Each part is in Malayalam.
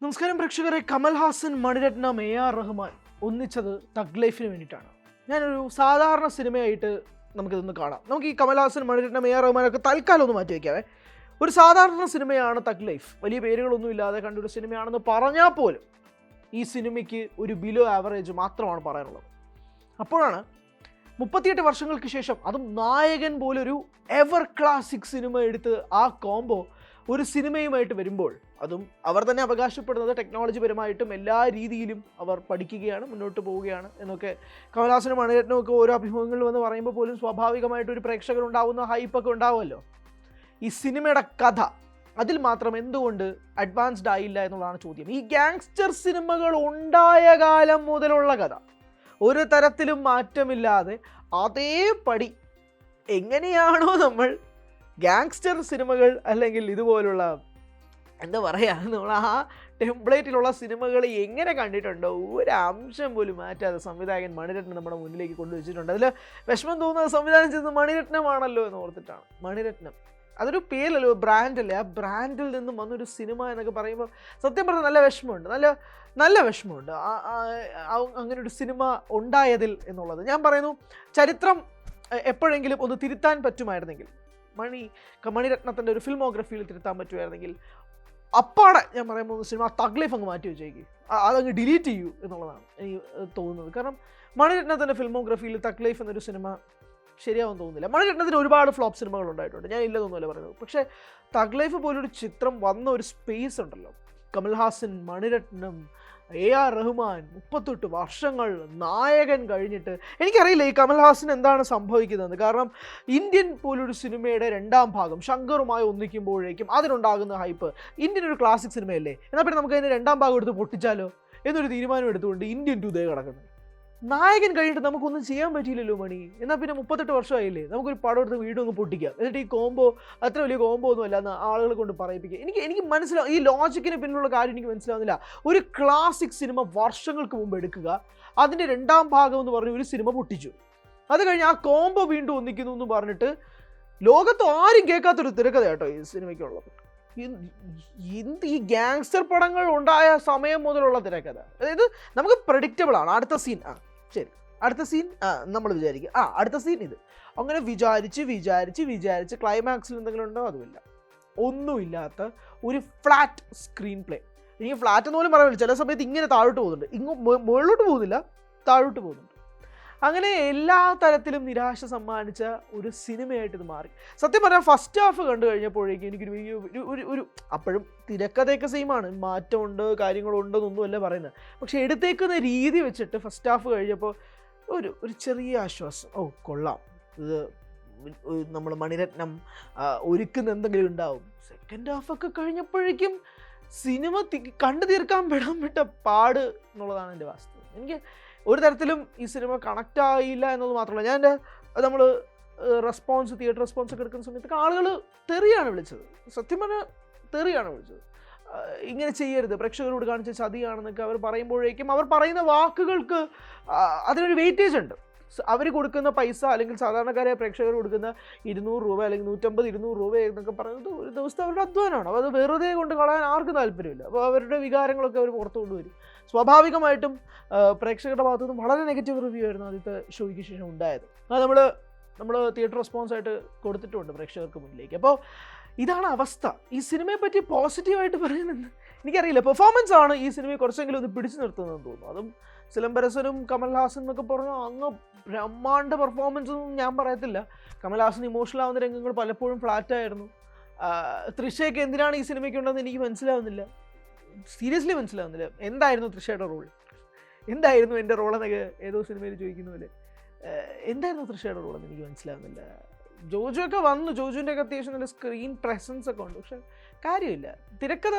നമസ്കാരം പ്രേക്ഷകരെ. കമൽഹാസൻ, മണിരത്നം, AR റഹ്മാൻ ഒന്നിച്ചത് തഗ് ലൈഫിന് വേണ്ടിയിട്ടാണ്. ഞാനൊരു സാധാരണ സിനിമയായിട്ട് നമുക്കിതൊന്ന് കാണാം. നമുക്ക് ഈ കമൽഹാസൻ, മണിരത്നം, AR റഹ്മാനൊക്കെ തൽക്കാലം ഒന്ന് മാറ്റി വയ്ക്കാവേ. ഒരു സാധാരണ സിനിമയാണ് തഗ് ലൈഫ്. വലിയ പേരുകളൊന്നും ഇല്ലാതെ കണ്ടൊരു സിനിമയാണെന്ന് പറഞ്ഞാൽ പോലും ഈ സിനിമയ്ക്ക് ഒരു ബിലോ ആവറേജ് മാത്രമാണ് പറയാനുള്ളത്. അപ്പോഴാണ് 38 വർഷങ്ങൾക്ക് ശേഷം, അതും നായകൻ പോലൊരു എവർ ക്ലാസിക് സിനിമ എടുത്ത് ആ കോംബോ ഒരു സിനിമയുമായിട്ട് വരുമ്പോൾ, അതും അവർ തന്നെ അവകാശപ്പെടുന്നത് ടെക്നോളജി പരമായിട്ടും എല്ലാ രീതിയിലും അവർ പഠിക്കുകയാണ്, മുന്നോട്ട് പോവുകയാണ് എന്നൊക്കെ കമൽഹാസനും മണിരത്നവും ഒക്കെ ഓരോ അഭിമുഖങ്ങളിൽ വന്ന് പറയുമ്പോൾ പോലും സ്വാഭാവികമായിട്ട് ഒരു പ്രേക്ഷകരുണ്ടാവുന്ന ഹൈപ്പൊക്കെ ഉണ്ടാവുമല്ലോ. ഈ സിനിമയുടെ കഥ, അതിൽ മാത്രം എന്തുകൊണ്ട് അഡ്വാൻസ്ഡ് ആയില്ല എന്നുള്ളതാണ് ചോദ്യം. ഈ ഗാങ്സ്റ്റർ സിനിമകൾ ഉണ്ടായ കാലം മുതലുള്ള കഥ ഒരു തരത്തിലും മാറ്റമില്ലാതെ അതേപടി എങ്ങനെയാണോ നമ്മൾ ഗാങ്സ്റ്റർ സിനിമകൾ അല്ലെങ്കിൽ ഇതുപോലുള്ള എന്താ പറയുക, നമ്മൾ ആ ടെംപ്ലേറ്റിലുള്ള സിനിമകൾ എങ്ങനെ കണ്ടിട്ടുണ്ടോ ഒരു അംശം പോലും മാറ്റാതെ സംവിധായകൻ മണിരത്നം നമ്മുടെ മുന്നിലേക്ക് കൊണ്ടുവച്ചിട്ടുണ്ട്. അതിൽ വിഷമം തോന്നുന്നത് സംവിധാനം ചെയ്തത് മണിരത്നമാണല്ലോ എന്ന് ഓർത്തിട്ടാണ്. മണിരത്നം അതൊരു പേരല്ലോ, ബ്രാൻഡല്ലേ. ആ ബ്രാൻഡിൽ നിന്നും വന്നൊരു സിനിമ എന്നൊക്കെ പറയുമ്പോൾ സത്യം പറഞ്ഞാൽ നല്ല വിഷമമുണ്ട്, നല്ല വിഷമമുണ്ട് അങ്ങനെ ഒരു സിനിമ ഉണ്ടായതിൽ എന്നുള്ളത്. ഞാൻ പറയുന്നു, ചരിത്രം എപ്പോഴെങ്കിലും ഒന്ന് തിരുത്താൻ പറ്റുമായിരുന്നെങ്കിൽ, മണിരത്നത്തിൻ്റെ ഒരു ഫിൽമോഗ്രഫിയിൽ തിരുത്താൻ പറ്റുമായിരുന്നെങ്കിൽ, അപ്പാടെ ഞാൻ പറയുമ്പോൾ സിനിമ തഗ് ലൈഫ് അങ്ങ് മാറ്റി വെച്ചേക്ക്, അതങ്ങ് ഡിലീറ്റ് ചെയ്യൂ എന്നുള്ളതാണ് എനിക്ക് തോന്നുന്നത്. കാരണം മണിരത്നത്തിൻ്റെ ഫിൽമോഗ്രഫിയിൽ തഗ് ലൈഫ് എന്നൊരു സിനിമ ശരിയാവും തോന്നുന്നില്ല. മണിരത്നത്തിന് ഒരുപാട് ഫ്ലോപ്പ് സിനിമകൾ ഉണ്ടായിട്ടുണ്ട്, ഞാൻ ഇല്ലെന്നൊന്നുമല്ല പറയുന്നത്. പക്ഷേ തഗ് ലൈഫ് പോലൊരു ചിത്രം വന്ന ഒരു സ്പേസ് ഉണ്ടല്ലോ, കമൽഹാസൻ, മണിരത്നം, AR റഹ്മാൻ, 38 വർഷങ്ങൾ നായകൻ കഴിഞ്ഞിട്ട്. എനിക്കറിയില്ല ഈ കമൽഹാസൻ എന്താണ് സംഭവിക്കുന്നത്. കാരണം ഇന്ത്യൻ പോലൊരു സിനിമയുടെ രണ്ടാം ഭാഗം ശങ്കറുമായി ഒന്നിക്കുമ്പോഴേക്കും അതിനുണ്ടാകുന്ന ഹൈപ്പ്, ഇന്ത്യൻ ഒരു ക്ലാസിക് സിനിമയല്ലേ, എന്നാൽ പിന്നെ നമുക്ക് അതിൻ്റെ രണ്ടാം ഭാഗം എടുത്ത് പൊട്ടിച്ചാലോ എന്നൊരു തീരുമാനം എടുത്തുകൊണ്ട് ഇന്ത്യൻ 2 ദേ കിടക്കുന്നത്. നായകൻ കഴിഞ്ഞിട്ട് നമുക്കൊന്നും ചെയ്യാൻ പറ്റിയില്ലല്ലോ മണി. എന്നാൽ പിന്നെ 38 വർഷമായില്ലേ, നമുക്കൊരു പടം എടുത്ത് വീണ്ടും അങ്ങ് പൊട്ടിക്കാം, എന്നിട്ട് ഈ കോംബോ അത്ര വലിയ കോംബോ ഒന്നും അല്ല എന്ന് ആളുകളെ കൊണ്ട് പറയിപ്പിക്കുക. എനിക്ക് മനസ്സിലാവും, ഈ ലോജിക്കിന് പിന്നിലുള്ള കാര്യം എനിക്ക് മനസ്സിലാവുന്നില്ല. ഒരു ക്ലാസിക് സിനിമ വർഷങ്ങൾക്ക് മുമ്പ് എടുക്കുക, അതിൻ്റെ രണ്ടാം ഭാഗം എന്ന് പറഞ്ഞ് ഒരു സിനിമ പൊട്ടിച്ചു, അത് കഴിഞ്ഞ് ആ കോംബോ വീണ്ടും ഒന്നിക്കുന്നു എന്ന് പറഞ്ഞിട്ട് ലോകത്ത് ആരും കേൾക്കാത്തൊരു തിരക്കഥ കേട്ടോ ഈ സിനിമയ്ക്കുള്ളത്. ഈ ഗാങ്സ്റ്റർ പടങ്ങൾ ഉണ്ടായ സമയം മുതലുള്ള തിരക്കഥ, അതായത് നമുക്ക് പ്രഡിക്റ്റബിൾ ആണ്. അടുത്ത സീൻ ശരി, അടുത്ത സീൻ നമ്മൾ വിചാരിക്കുക അടുത്ത സീൻ ഇത്, അങ്ങനെ വിചാരിച്ച് ക്ലൈമാക്സിൽ എന്തെങ്കിലും ഉണ്ടോ അതുമില്ല, ഒന്നുമില്ലാത്ത ഒരു ഫ്ലാറ്റ് സ്ക്രീൻ പ്ലേ. എനിക്ക് ഫ്ലാറ്റ് എന്ന് പോലും പറയാനില്ല, ചില സമയത്ത് ഇങ്ങനെ താഴോട്ട് പോകുന്നുണ്ട്, മുകളിലോട്ട് പോകുന്നില്ല, താഴോട്ട് പോകുന്നുണ്ട്. അങ്ങനെ എല്ലാ തരത്തിലും നിരാശ സമ്മാനിച്ച ഒരു സിനിമയായിട്ട് ഇത് മാറി. സത്യം പറഞ്ഞാൽ ഫസ്റ്റ് ഹാഫ് കണ്ടു കഴിഞ്ഞപ്പോഴേക്കും എനിക്കൊരു വലിയ അപ്പോഴും തിരക്കഥയൊക്കെ സെയിമാണ്, മാറ്റമുണ്ട്, കാര്യങ്ങളുണ്ടെന്നൊന്നുമല്ല പറയുന്നത്. പക്ഷെ എടുത്തേക്കുന്ന രീതി വെച്ചിട്ട് ഫസ്റ്റ് ഹാഫ് കഴിഞ്ഞപ്പോൾ ഒരു ചെറിയ ആശ്വാസം. കൊള്ളാം, ഇത് നമ്മൾ മണിരത്നം ഒരുക്കുന്ന എന്തെങ്കിലും ഉണ്ടാവും. സെക്കൻഡ് ഹാഫൊക്കെ കഴിഞ്ഞപ്പോഴേക്കും സിനിമ കണ്ടു തീർക്കാൻ പെടാൻ വിട്ട പാട് എന്നുള്ളതാണ് എൻ്റെ വാസ്തവം. എനിക്ക് ഒരു തരത്തിലും ഈ സിനിമ കണക്റ്റ് ആയില്ല എന്നത് മാത്രമല്ല, നമ്മൾ തിയേറ്റർ റെസ്പോൺസ് ഒക്കെ എടുക്കുന്ന സമയത്തൊക്കെ ആളുകൾ തെറിയാണ് വിളിച്ചത്. സത്യം പറഞ്ഞാൽ തെറിയാണ് വിളിച്ചത്. ഇങ്ങനെ ചെയ്യരുത്, പ്രേക്ഷകരോട് കാണിച്ച ചതിയാണെന്നൊക്കെ അവർ പറയുമ്പോഴേക്കും അവർ പറയുന്ന വാക്കുകൾക്ക് അതിനൊരു വെയിറ്റേജ് ഉണ്ട്. അവർ കൊടുക്കുന്ന പൈസ, അല്ലെങ്കിൽ സാധാരണക്കാരായ പ്രേക്ഷകർ കൊടുക്കുന്ന 200 രൂപ അല്ലെങ്കിൽ 150-200 രൂപ എന്നൊക്കെ പറയുന്നത് ഒരു ദിവസത്തെ അവരുടെ അധ്വാനമാണ്. അപ്പോൾ അത് വെറുതെ കൊണ്ട് കളയാൻ ആർക്കും താല്പര്യമില്ല. അപ്പോൾ അവരുടെ വികാരങ്ങളൊക്കെ അവർ പുറത്തു കൊണ്ടുവരും. സ്വാഭാവികമായിട്ടും പ്രേക്ഷകരുടെ ഭാഗത്തു നിന്നും വളരെ നെഗറ്റീവ് റിവ്യൂ ആയിരുന്നു ആദ്യത്തെ ഷോയ്ക്ക് ശേഷം ഉണ്ടായത്. അത് നമ്മൾ തിയേറ്റർ റെസ്പോൺസ് ആയിട്ട് കൊടുത്തിട്ടുണ്ട് പ്രേക്ഷകർക്ക് മുന്നിലേക്ക്. അപ്പോൾ ഇതാണ് അവസ്ഥ. ഈ സിനിമയെ പറ്റി പോസിറ്റീവായിട്ട് പറയുന്നത് എനിക്കറിയില്ല. പെർഫോമൻസ് ആണ് ഈ സിനിമയെ കുറച്ചെങ്കിലും ഒന്ന് പിടിച്ചു നിർത്തുന്നതെന്ന് തോന്നുന്നു. അതും സിലംബരസനും കമൽഹാസൻ എന്നൊക്കെ പറഞ്ഞാൽ അങ്ങ് ബ്രഹ്മാണ്ഡ പെർഫോമൻസ് ഒന്നും ഞാൻ പറയത്തില്ല. കമൽഹാസൻ ഇമോഷണൽ ആവുന്ന രംഗങ്ങൾ പലപ്പോഴും ഫ്ലാറ്റായിരുന്നു. തൃഷയൊക്കെ എന്തിനാണ് ഈ സിനിമയ്ക്ക് ഉണ്ടെന്ന് എനിക്ക് മനസ്സിലാവുന്നില്ല, സീരിയസ്ലി മനസ്സിലാവുന്നില്ല. എന്തായിരുന്നു തൃഷയുടെ റോൾ, എന്തായിരുന്നു എൻ്റെ റോളെന്നൊക്കെ ഏതോ സിനിമയിൽ ചോദിക്കുന്ന പോലെ എന്തായിരുന്നു തൃഷയുടെ റോളെന്ന് എനിക്ക് മനസ്സിലാവുന്നില്ല. ജോജു ഒക്കെ വന്നു, ജോജുവിൻ്റെ ഒക്കെ അത്യാവശ്യം നല്ല സ്ക്രീൻ പ്രസൻസ് ഒക്കെ ഉണ്ട്, പക്ഷെ കാര്യമില്ല. തിരക്കഥ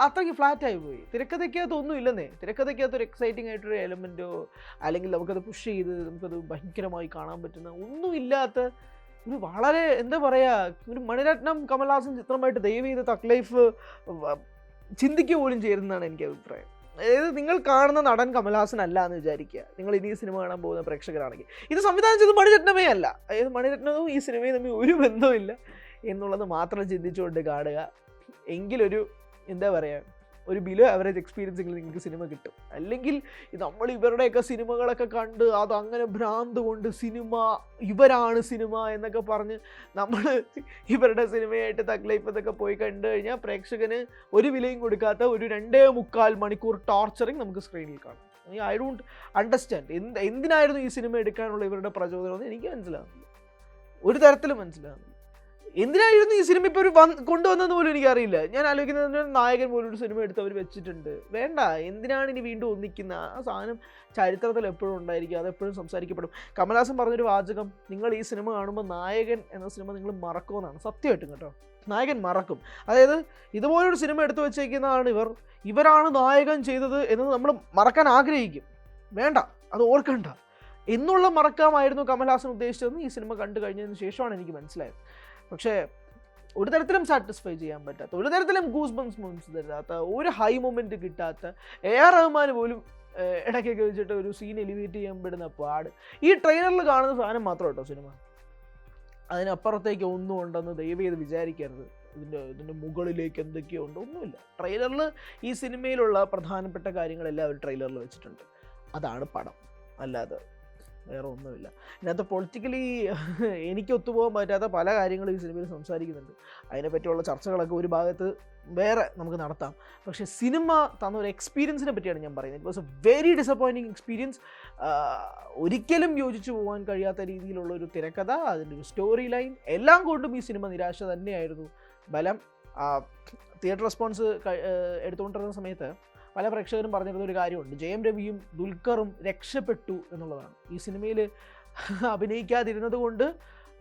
അത്രയ്ക്ക് ഫ്ലാറ്റായി പോയി. തിരക്കഥയ്ക്കകത്ത് ഒന്നും ഇല്ലെന്നേ. തിരക്കഥയ്ക്കകത്ത് ഒരു എക്സൈറ്റിംഗ് ആയിട്ടൊരു എലമെൻറ്റോ അല്ലെങ്കിൽ നമുക്കത് പുഷ് ചെയ്ത് നമുക്കത് ഭയങ്കരമായി കാണാൻ പറ്റുന്ന ഒന്നുമില്ലാത്ത ഒരു വളരെ എന്താ പറയുക, ഒരു മണിരത്നം കമൽഹാസൻ ചിത്രമായിട്ട് ദയവ് ചെയ്ത് തഗ് ലൈഫ് ചിന്തിക്കുക പോലും ചേരുന്നതാണ് എനിക്ക് അഭിപ്രായം. അതായത് നിങ്ങൾ കാണുന്ന നടൻ കമൽഹാസൻ അല്ല എന്ന് വിചാരിക്കുക, നിങ്ങൾ ഇനി ഈ സിനിമ കാണാൻ പോകുന്ന പ്രേക്ഷകരാണെങ്കിൽ. ഇത് സംവിധാനം ചെയ്ത് മണിരത്നമേ അല്ല. അതായത് മണിരത്നവും ഈ സിനിമയും തമ്മിൽ ഒരു ബന്ധമില്ല എന്നുള്ളത് മാത്രം ചിന്തിച്ചുകൊണ്ട് കാണുക. എങ്കിലൊരു എന്താ പറയുക, ഒരു ബിലോ ആവറേജ് എക്സ്പീരിയൻസ് എങ്കിലും നിങ്ങൾക്ക് സിനിമ കിട്ടും. അല്ലെങ്കിൽ നമ്മൾ ഇവരുടെയൊക്കെ സിനിമകളൊക്കെ കണ്ട് അതങ്ങനെ ഭ്രാന്ത് കൊണ്ട് ഇവരാണ് സിനിമ എന്നൊക്കെ പറഞ്ഞ് നമ്മൾ ഇവരുടെ സിനിമയായിട്ട് തഗ് ലൈഫ് എന്നൊക്കെ പോയി കണ്ടു കഴിഞ്ഞാൽ പ്രേക്ഷകന് ഒരു വിലയും കൊടുക്കാത്ത ഒരു 2.25 മണിക്കൂർ ടോർച്ചറിങ് നമുക്ക് സ്ക്രീനിൽ കാണാം. ഐ ഡോണ്ട് അണ്ടർസ്റ്റാൻഡ് എന്തിനായിരുന്നു ഈ സിനിമ എടുക്കാനുള്ള ഇവരുടെ പ്രചോദനം എന്ന് എനിക്ക് മനസ്സിലാകുന്നില്ല, ഒരു തരത്തിലും മനസ്സിലാകുന്നില്ല. എന്തിനായിരുന്നു ഈ സിനിമ ഇപ്പോൾ കൊണ്ടുവന്നതെന്ന് പോലും എനിക്കറിയില്ല. ഞാൻ ആലോചിക്കുന്നത് നായകൻ പോലും ഒരു സിനിമ എടുത്ത് അവർ വെച്ചിട്ടുണ്ട്. വേണ്ട, എന്തിനാണ് ഇനി വീണ്ടും ഒന്നിക്കുന്ന ആ സാധനം ചരിത്രത്തിൽ എപ്പോഴും ഉണ്ടായിരിക്കും, അതെപ്പോഴും സംസാരിക്കപ്പെടും. കമൽഹാസൻ പറഞ്ഞൊരു വാചകം, നിങ്ങൾ ഈ സിനിമ കാണുമ്പോൾ നായകൻ എന്ന സിനിമ നിങ്ങൾ മറക്കുമെന്നാണ്. സത്യമായിട്ടും കേട്ടോ, നായകൻ മറക്കും. അതായത് ഇതുപോലൊരു സിനിമ എടുത്തു വെച്ചേക്കുന്നതാണ് ഇവരാണ് നായകൻ ചെയ്തത് എന്നത് നമ്മൾ മറക്കാൻ ആഗ്രഹിക്കും. വേണ്ട, അത് ഓർക്കണ്ട എന്നുള്ള മറക്കാമായിരുന്നു കമൽഹാസൻ ഉദ്ദേശിച്ചതെന്ന് ഈ സിനിമ കണ്ടു കഴിഞ്ഞതിന് ശേഷമാണ് എനിക്ക് മനസ്സിലായത്. പക്ഷേ ഒരു തരത്തിലും സാറ്റിസ്ഫൈ ചെയ്യാൻ പറ്റാത്ത, ഒരു തരത്തിലും ഗൂസ് ബംസ് മൊമെന്റ്സ് തരാത്ത, ഒരു ഹൈ മൊമെൻറ്റ് കിട്ടാത്ത, AR റഹ്മാൻ പോലും ഇടയ്ക്കൊക്കെ വെച്ചിട്ട് ഒരു സീൻ എലിവേറ്റ് ചെയ്യാൻ പെടുന്ന പാട്. ഈ ട്രെയിലറിൽ കാണുന്ന സാധനം മാത്രം കേട്ടോ സിനിമ, അതിനപ്പുറത്തേക്ക് ഒന്നും ഉണ്ടെന്ന് ദയവേത് വിചാരിക്കരുത്. ഇതിൻ്റെ മുകളിലേക്ക് എന്തൊക്കെയോ ഉണ്ട്, ഒന്നുമില്ല. ട്രെയിലറിൽ ഈ സിനിമയിലുള്ള പ്രധാനപ്പെട്ട കാര്യങ്ങളെല്ലാം അവർ ട്രെയിലറിൽ വെച്ചിട്ടുണ്ട്. അതാണ് പടം, അല്ലാതെ വേറെ ഒന്നുമില്ല. ഇതിനകത്ത് പൊളിറ്റിക്കലി എനിക്ക് ഒത്തുപോകാൻ പറ്റാത്ത പല കാര്യങ്ങളും ഈ സിനിമയിൽ സംസാരിക്കുന്നുണ്ട്. അതിനെപ്പറ്റിയുള്ള ചർച്ചകളൊക്കെ ഒരു ഭാഗത്ത് വേറെ നമുക്ക് നടത്താം. പക്ഷേ സിനിമ തന്ന ഒരു എക്സ്പീരിയൻസിനെ പറ്റിയാണ് ഞാൻ പറയുന്നത്. It was a very disappointing experience. ഒരിക്കലും യോജിച്ചു പോകാൻ കഴിയാത്ത രീതിയിലുള്ള ഒരു തിരക്കഥ, അതിൻ്റെ ഒരു സ്റ്റോറി ലൈൻ, എല്ലാം കൊണ്ടും ഈ സിനിമ നിരാശ തന്നെയായിരുന്നു. ബലം തിയേറ്റർ റെസ്പോൺസ് എടുത്തുകൊണ്ടിരുന്ന സമയത്ത് പല പ്രേക്ഷകരും പറഞ്ഞിരുന്ന ഒരു കാര്യമുണ്ട്, ജയം രവിയും ദുൽഖറും രക്ഷപ്പെട്ടു എന്നുള്ളതാണ്. ഈ സിനിമയിൽ അഭിനയിക്കാതിരുന്നത് കൊണ്ട്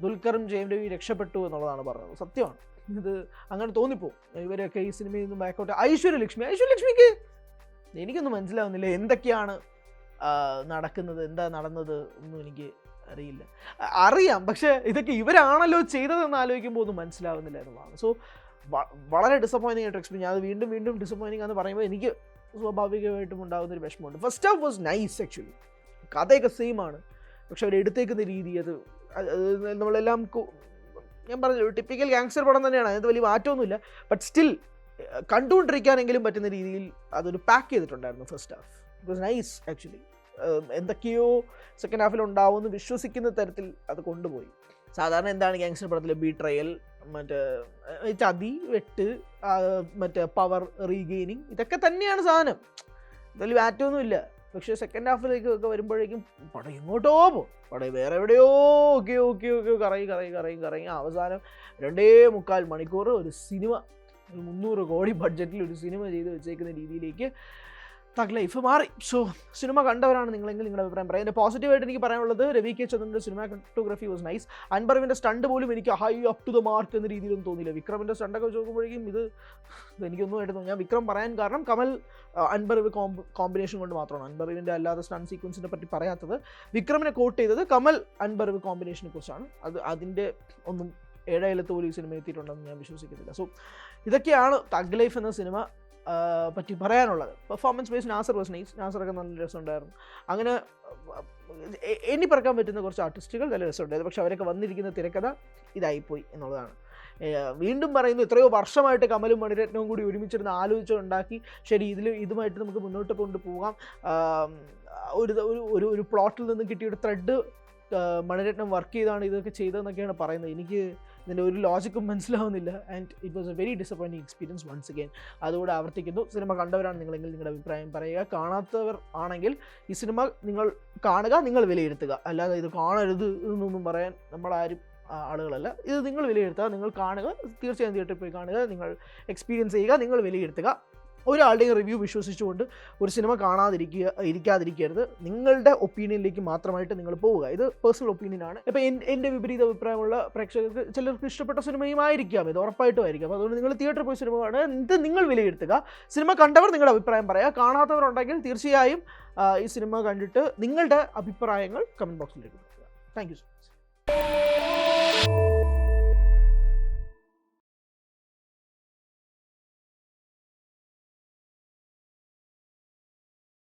ദുൽഖറും ജയം രവിയും രക്ഷപ്പെട്ടു എന്നുള്ളതാണ് പറഞ്ഞത്. സത്യമാണ്, ഇത് അങ്ങനെ തോന്നിപ്പോവും. ഇവരൊക്കെ ഈ സിനിമയിൽ നിന്ന് ബാക്കൗട്ട്. ഐശ്വര്യലക്ഷ്മിക്ക് എനിക്കൊന്നും മനസ്സിലാവുന്നില്ല എന്തൊക്കെയാണ് നടക്കുന്നത്, എന്താ നടന്നത് ഒന്നും എനിക്ക് അറിയാം. പക്ഷേ ഇതൊക്കെ ഇവരാണല്ലോ ചെയ്തതെന്ന് ആലോചിക്കുമ്പോൾ ഒന്നും മനസ്സിലാവുന്നില്ല എന്നുള്ളതാണ്. സോ വളരെ ഡിസപ്പോയിൻറ്റിംഗ് ആയിട്ട് എക്സ്പീരിയൻസ്. അത് വീണ്ടും ഡിസപ്പോയിൻറ്റിംഗ് എന്ന് പറയുമ്പോൾ എനിക്ക് സ്വാഭാവികമായിട്ടും ഉണ്ടാകുന്നൊരു വിഷമമുണ്ട്. First half was nice actually, കഥയൊക്കെ സെയിം ആണ്. പക്ഷെ അവർ എടുത്തേക്കുന്ന രീതി, അത് നമ്മളെല്ലാം ഞാൻ പറഞ്ഞു ടിപ്പിക്കൽ ഗാങ്സ്റ്റർ പടം തന്നെയാണ്, അതിനകത്ത് വലിയ മാറ്റമൊന്നുമില്ല. ബട്ട് സ്റ്റിൽ കണ്ടുകൊണ്ടിരിക്കാനെങ്കിലും പറ്റുന്ന രീതിയിൽ അതൊരു പാക്ക് ചെയ്തിട്ടുണ്ടായിരുന്നു first half. It was nice actually. എന്തൊക്കെയോ സെക്കൻഡ് ഹാഫിൽ ഉണ്ടാവുമെന്ന് വിശ്വസിക്കുന്ന തരത്തിൽ അത് കൊണ്ടുപോയി. സാധാരണ എന്താണ് ഗാങ്സ്റ്റർ പടത്തിൽ ബീട്രയൽ, മറ്റേ ചതി, വെട്ട്, മറ്റേ പവർ റീഗെയിനിങ്, ഇതൊക്കെ തന്നെയാണ് സാധനം. ഇതിൽ മാറ്റമൊന്നുമില്ല. പക്ഷേ സെക്കൻഡ് ഹാഫിലേക്കൊക്കെ വരുമ്പോഴേക്കും പടം എങ്ങോട്ടോ പോകും, പടം വേറെ എവിടെയോ ഒക്കെ കറങ്ങി അവസാനം 2.25 മണിക്കൂർ ഒരു സിനിമ, 300 കോടി ബഡ്ജറ്റിൽ ഒരു സിനിമ ചെയ്ത് വെച്ചേക്കുന്ന രീതിയിലേക്ക് തഗ് ലൈഫ് മാറി. സോ സിനിമ കണ്ടവരാണ് നിങ്ങളെങ്കിൽ നിങ്ങളുടെ അഭിപ്രായം പറയാം. എൻ്റെ പോസിറ്റീവായിട്ട് എനിക്ക് പറയാനുള്ളത്, രവി കെ ചന്ദ്രൻ്റെ സിനിമാറ്റോഗ്രഫി വാസ് നൈസ്. അൻപർവിൻ്റെ സ്റ്റണ്ട് പോലും എനിക്ക് high up to the mark എന്ന രീതിയിലൊന്നും തോന്നിയില്ല. വിക്രമിൻ്റെ സ്റ്റണ്ടൊക്കെ വെച്ച് നോക്കുമ്പോഴേക്കും ഇത് എനിക്കൊന്നും ആയിട്ട് തോന്നി. ഞാൻ വിക്രം പറയാൻ കാരണം കമൽ അൻപർവ് കോമ്പിനേഷൻ കൊണ്ട് മാത്രമാണ്. അൻപർവിൻ്റെ അല്ലാതെ സ്റ്റണ്ട് സീക്വൻസിനെ പറ്റി പറയാത്തത്. വിക്രമിനെ കോട്ട് ചെയ്തത് കമൽ അൻപർവ് കോമ്പിനേഷനെ കുറിച്ചാണ്. അതിൻ്റെ ഒന്നും ഏഴായിലത്ത് പോലും ഈ സിനിമ എത്തിയിട്ടുണ്ടെന്ന് ഞാൻ വിശ്വസിക്കുന്നില്ല. സോ ഇതൊക്കെയാണ് തഗ് ലൈഫ് എന്ന സിനിമ പറ്റി പറയാനുള്ളത്. Performance base Nasser was nice. നാസറൊക്കെ നല്ല രസമുണ്ടായിരുന്നു. അങ്ങനെ എണ്ണി പറക്കാൻ പറ്റുന്ന കുറച്ച് ആർട്ടിസ്റ്റുകൾ നല്ല രസമുണ്ടായിരുന്നു. പക്ഷെ അവരൊക്കെ വന്നിരിക്കുന്ന തിരക്കഥ ഇതായിപ്പോയി എന്നുള്ളതാണ്. വീണ്ടും പറയുന്നു, എത്രയോ വർഷമായിട്ട് കമലും മണിരത്നവും കൂടി ഒരുമിച്ചിരുന്ന് ആലോചിച്ചുണ്ടാക്കി, ശരി ഇതുമായിട്ട് നമുക്ക് മുന്നോട്ട് കൊണ്ടുപോകാം, ഒരു പ്ലോട്ടിൽ നിന്ന് കിട്ടിയൊരു ത്രെഡ് മണിരത്നം വർക്ക് ചെയ്താണ് ഇതൊക്കെ ചെയ്തതെന്നൊക്കെയാണ് പറയുന്നത്. എനിക്ക് ഇതിൻ്റെ ഒരു ലോജിക്കും മനസ്സിലാവുന്നില്ല. And it was a very disappointing experience once again. അതുകൂടെ ആവർത്തിക്കുന്നു, സിനിമ കണ്ടവരാണ് നിങ്ങളെങ്കിൽ നിങ്ങളുടെ അഭിപ്രായം പറയുക. കാണാത്തവർ ആണെങ്കിൽ ഈ സിനിമ നിങ്ങൾ കാണുക, നിങ്ങൾ വിലയിരുത്തുക. അല്ലാതെ ഇത് കാണരുത് എന്നൊന്നും പറയാൻ നമ്മളാരും ആളുകളല്ല. ഇത് നിങ്ങൾ വിലയിരുത്തുക, നിങ്ങൾ കാണുക, തീർച്ചയായും തിയേറ്ററിൽ പോയി കാണുക, നിങ്ങൾ എക്സ്പീരിയൻസ് ചെയ്യുക, നിങ്ങൾ വിലയിരുത്തുക. ഒരാളുടെയും റിവ്യൂ വിശ്വസിച്ചുകൊണ്ട് ഒരു സിനിമ ഇരിക്കാതിരിക്കരുത്. നിങ്ങളുടെ ഒപ്പീനിയനിലേക്ക് മാത്രമായിട്ട് നിങ്ങൾ പോവുക. ഇത് പേഴ്സണൽ ഒപ്പീനിയനാണ്. ഇപ്പോൾ എൻ്റെ വിപരീത അഭിപ്രായമുള്ള പ്രേക്ഷകർക്ക് ചിലർക്ക് ഇഷ്ടപ്പെട്ട സിനിമയും ആയിരിക്കാം, ഇത് ഉറപ്പായിട്ടും ആയിരിക്കാം. അപ്പോൾ അതുകൊണ്ട് നിങ്ങൾ തിയേറ്ററിൽ പോയി സിനിമ കാണുക, ഇത് നിങ്ങൾ വിലയിരുത്തുക. സിനിമ കണ്ടവർ നിങ്ങളുടെ അഭിപ്രായം പറയുക, കാണാത്തവരുണ്ടെങ്കിൽ തീർച്ചയായും ഈ സിനിമ കണ്ടിട്ട് നിങ്ങളുടെ അഭിപ്രായങ്ങൾ കമൻറ്റ് ബോക്സിലേക്ക് കൊടുക്കുക. Thank you so much.